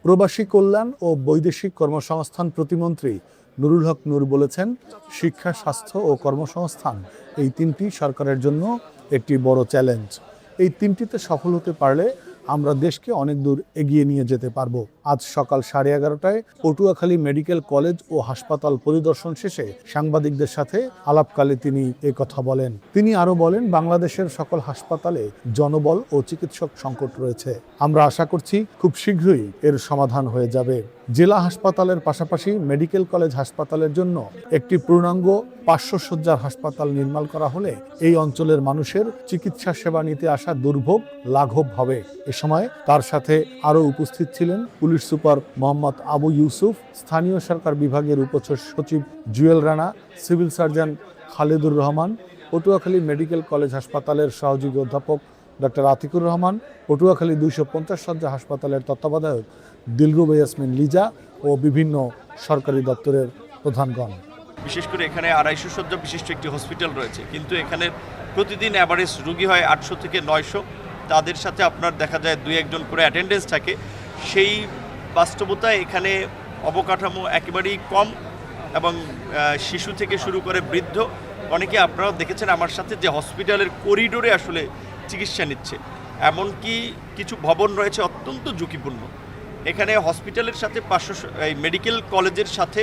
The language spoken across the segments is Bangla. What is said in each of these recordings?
প্রবাসী কল্যাণ ও বৈদেশিক কর্মসংস্থান প্রতিমন্ত্রী নুরুল হক নূর বলেছেন, শিক্ষা, স্বাস্থ্য ও কর্মসংস্থান এই তিনটি সরকারের জন্য একটি বড় চ্যালেঞ্জ। এই তিনটিতে সফল হতে পারলে আমরা দেশকে অনেক দূর এগিয়ে নিয়ে যেতে পারবো। আজ সকাল 11:30টায় পটুয়াখালী মেডিকেল কলেজ ও হাসপাতাল পরিদর্শন শেষে সাংবাদিকদের সাথে আলাপকালে তিনি কথা বলেন। তিনি আরো বলেন, বাংলাদেশের সকল হাসপাতালে জনবল ও চিকিৎসক সংকট রয়েছে। আমরা আশা করছি খুব শীঘ্রই এর সমাধান হয়ে যাবে। জেলা হাসপাতালের পাশাপাশি মেডিকেল কলেজ হাসপাতালের জন্য একটি পূর্ণাঙ্গ 500 শয্যার হাসপাতাল নির্মাণ করা হলে এই অঞ্চলের মানুষের চিকিৎসা সেবা নিতে আসা দুর্ভোগ লাঘব হবে। এ সময় তার সাথে আরও উপস্থিত ছিলেন পুলিশ সুপার মোহাম্মদ আবু ইউসুফ, স্থানীয় সরকার বিভাগের উপসচিব Jewel Rana, civil surgeon Khaledur Rahman, Patuakhali medical college হাসপাতালের সহযোগী অধ্যাপক ডক্টর আতিকুর রহমান, পটুয়াখালী 250 শয্যা হাসপাতালের তত্ত্বাবধায়ক দিলরুবা ইয়াসমিন লিজা ও বিভিন্ন সরকারি দপ্তরের প্রধানগণ। বিশেষ করে এখানে 250 শয্যা বিশিষ্ট একটি হসপিটাল রয়েছে, কিন্তু এখানে প্রতিদিন অ্যাভারেজ রুগী হয় 800 থেকে 900। তাদের সাথে আপনার দেখা যায় 2-1 করে অ্যাটেন্ডেন্স থাকে। সেই বাস্তবতায় এখানে অবকাঠামো একেবারেই কম এবং শিশু থেকে শুরু করে বৃদ্ধ অনেকে আপনারাও দেখেছেন আমার সাথে যে হসপিটালের করিডোরে আসলে চিকিৎসা নিচ্ছে। এমনকি কিছু ভবন রয়েছে অত্যন্ত ঝুঁকিপূর্ণ। এখানে হসপিটালের সাথে মেডিকেল কলেজের সাথে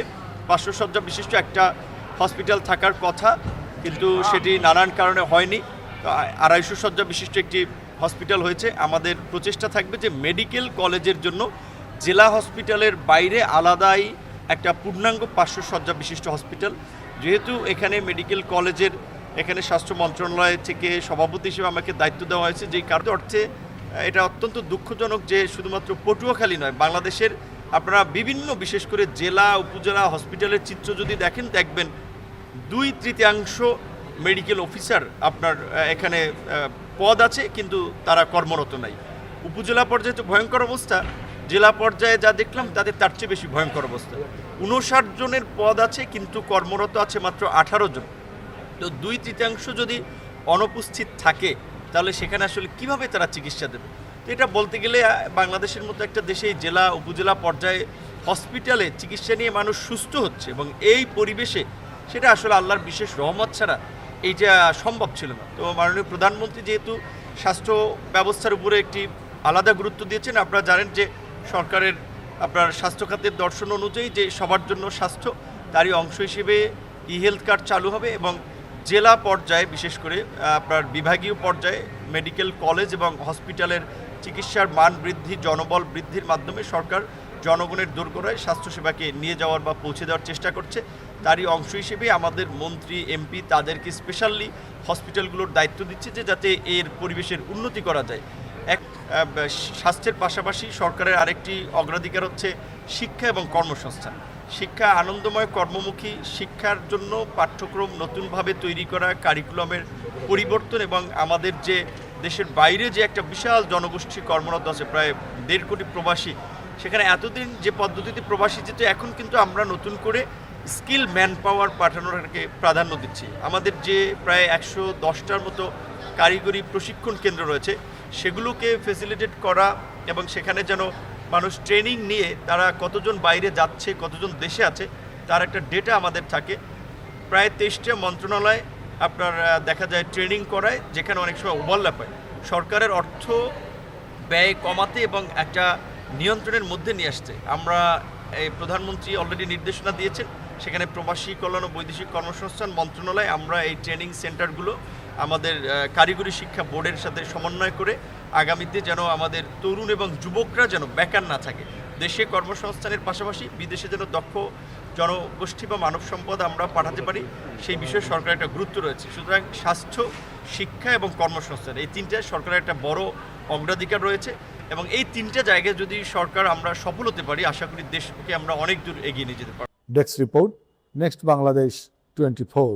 500 শয্যা বিশিষ্ট একটা হসপিটাল থাকার কথা, কিন্তু সেটি নানান কারণে হয়নি। 250 শয্যা বিশিষ্ট একটি হসপিটাল হয়েছে। আমাদের প্রচেষ্টা থাকবে যে মেডিকেল কলেজের জন্য জেলা হসপিটালের বাইরে আলাদাই একটা পূর্ণাঙ্গ 500 শয্যা বিশিষ্ট হসপিটাল। যেহেতু এখানে মেডিকেল কলেজের এখানে স্বাস্থ্য মন্ত্রণালয় থেকে সভাপতি হিসেবে আমাকে দায়িত্ব দেওয়া হয়েছে, যেই কারণে অর্থে এটা অত্যন্ত দুঃখজনক যে শুধুমাত্র পটুয়াখালী নয়, বাংলাদেশের আপনারা বিভিন্ন বিশেষ করে জেলা উপজেলা হসপিটালের চিত্র যদি দেখবেন 2/3 মেডিকেল অফিসার আপনার এখানে পদ আছে, কিন্তু তারা কর্মরত নাই। উপজেলা পর্যায়ে তো ভয়ঙ্কর অবস্থা, জেলা পর্যায়ে যা দেখলাম তাদের তার চেয়ে বেশি ভয়ঙ্কর অবস্থা। 59 জনের পদ আছে, কিন্তু কর্মরত আছে মাত্র 18 জন। তো 2/3 যদি অনুপস্থিত থাকে তাহলে সেখানে আসলে কিভাবে তারা চিকিৎসা দেবে? তো এটা বলতে গেলে বাংলাদেশের মতো একটা দেশে জেলা উপজেলা পর্যায়ে হসপিটালে চিকিৎসা নিয়ে মানুষ সুস্থ হচ্ছে, এবং এই পরিবেশে সেটা আসলে আল্লাহর বিশেষ রহমত ছাড়া এইটা সম্ভব ছিল না। তো মাননীয় প্রধানমন্ত্রী যেহেতু স্বাস্থ্য ব্যবস্থার উপরে একটি আলাদা গুরুত্ব দিয়েছেন, আপনারা জানেন যে সরকারের আপনার স্বাস্থ্য খাতের দর্শন অনুযায়ী যে সবার জন্য স্বাস্থ্য, তারই অংশ হিসেবে হেলথ কার্ড চালু হবে, এবং জেলা পর্যায়ে বিশেষ করে আপনার বিভাগীয় পর্যায়ে মেডিকেল কলেজ এবং হসপিটালের চিকিৎসার মান বৃদ্ধি, জনবল বৃদ্ধির মাধ্যমে সরকার জনগণের দোরগোড়ায় স্বাস্থ্যসেবাকে নিয়ে যাওয়ার বা পৌঁছে দেওয়ার চেষ্টা করছে। তারই অংশ হিসেবে আমাদের মন্ত্রী এমপি তাদেরকে স্পেশালি হসপিটালগুলোর দায়িত্ব দিচ্ছে যে যাতে এর পরিবেশের উন্নতি করা যায়। স্বাস্থ্যের পাশাপাশি সরকারের আরেকটি অগ্রাধিকার হচ্ছে শিক্ষা এবং কর্মসংস্থান। শিক্ষা আনন্দময় কর্মমুখী শিক্ষার জন্য পাঠ্যক্রম নতুনভাবে তৈরি করা, কারিকুলামের পরিবর্তন, এবং আমাদের যে দেশের বাইরে যে একটা বিশাল জনগোষ্ঠী কর্মরত আছে, প্রায় 1.5 কোটি প্রবাসী, সেখানে এতদিন যে পদ্ধতিতে প্রবাসী যেত, এখন কিন্তু আমরা নতুন করে স্কিল ম্যান পাওয়ার পাঠানোরকে প্রাধান্য দিচ্ছি। আমাদের যে প্রায় 110টার মতো কারিগরি প্রশিক্ষণ কেন্দ্র রয়েছে, সেগুলোকে ফেসিলিটেট করা, এবং সেখানে যেন মানুষ ট্রেনিং নিয়ে তারা কতজন বাইরে যাচ্ছে, কতজন দেশে আছে, তার একটা ডেটা আমাদের থাকে। প্রায় 23টা মন্ত্রণালয় আপনার দেখা যায় ট্রেনিং করায়, যেখানে অনেক সময় ওভারল্যাপ হয়। সরকারের অর্থ ব্যয় কমাতে এবং একটা নিয়ন্ত্রণের মধ্যে নিয়ে আসতে আমরা এই প্রধানমন্ত্রী অলরেডি নির্দেশনা দিয়েছেন, সেখানে প্রবাসী কল্যাণ ও বৈদেশিক কর্মসংস্থান মন্ত্রণালয় আমরা এই ট্রেনিং সেন্টারগুলো আমাদের কারিগরি শিক্ষা বোর্ডের সাথে সমন্বয় করে আগামীতে যেন আমাদের তরুণ এবং যুবকরা যেন বেকার না থাকে, দেশে কর্মসংস্থানের পাশাপাশি বিদেশে যেন দক্ষ জনগোষ্ঠী বা মানব সম্পদ আমরা পাঠাতে পারি, সেই বিষয়ে সরকারের একটা গুরুত্ব রয়েছে। সুতরাং স্বাস্থ্য, শিক্ষা এবং কর্মসংস্থান এই তিনটায় সরকারের একটা বড় অগ্রাধিকার রয়েছে, এবং এই তিনটা জায়গায় যদি সরকার আমরা সফল হতে পারি, আশা করি দেশকে আমরা অনেক দূর এগিয়ে নিয়ে যেতে পারব। Desk report, next Bangladesh 24।